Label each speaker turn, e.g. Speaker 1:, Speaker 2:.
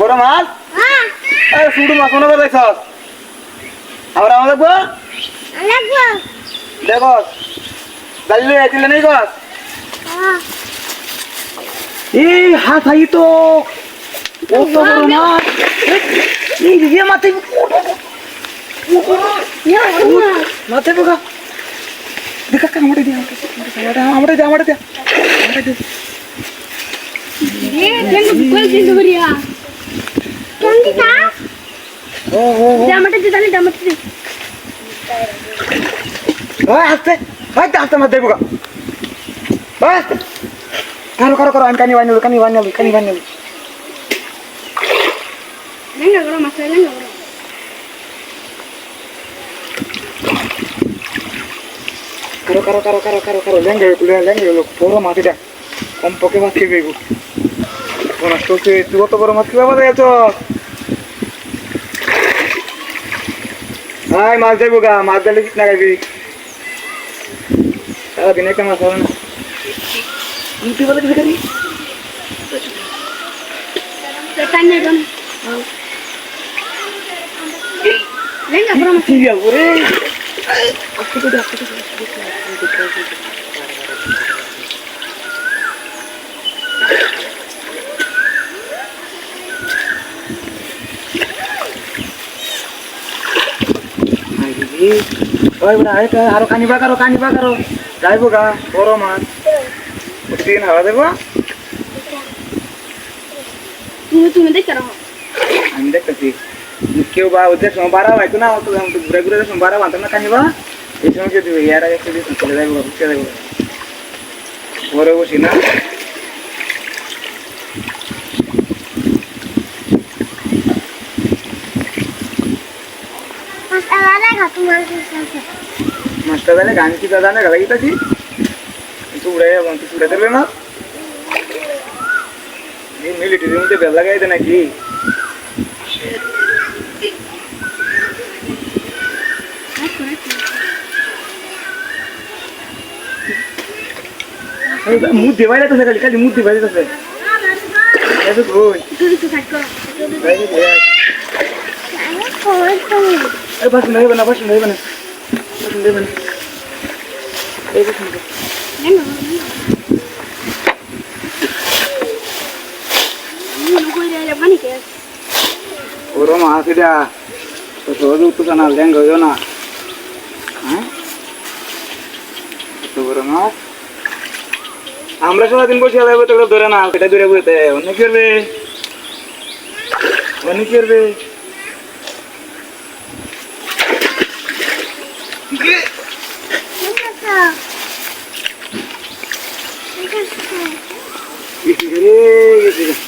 Speaker 1: বড় মাছ শুধু মাছ মনে করে দেখছ আমরা আমার দেখবো দেখো গালি আইছিলে নেই গছ এই হাত হাই তো কত বড় মাছ এই যে মাথায় মাথায় বোকা দেখা কামড়ে দিয়া আমারে দে আস্তে মাছ দেবো করো আমি কানি বানিয়ে করো লেঙ্গে বড় মাছ এটা কম পকে মাছ খেয়ে বেগু তুই কত বড় মাছ খেয়ে বাজার আছো হাই মাছ দেবো গা মাছ দিলে না খাইবি সারাদিন একটা মাছ হবে না তুই বলে কিছু খাবি আরো কানিবা কারো যাইবো গা বড় মাছ প্রতিদিন হাওয়া দেবো
Speaker 2: তুমি দেখতে রাখো
Speaker 1: আমি দেখতেছি কেউ বা ওদের সময় বাড়া হয়তো না ঘুরে ঘুরে সময় বাড়া বাঁধতাম না কানিবা এই সময় কেউ দিবে ইয়ার আগে চলে যাইবো ঘুরতে যাইবো ঘরে বসি না মাছটা তাহলে গান কি দাদা না গালা গীতাছি কিন্তু উড়ে যাবো তুই উড়ে দেবে না মিলিটারির মধ্যে বেল লাগাই দে নাকি মুখ দেবাই যাচ্ছে খালি মুখ দেবাই যাচ্ছে বাসন দেবে না ওর মাছ এটা তো সহজে উঠতো না ল্যাং হইও না হ্যাঁ তো বড় মাছ আমরা সারাদিন বসে যাবো তো ধরে না সেটা ধরে বলতে অন্য কি করবে গেছে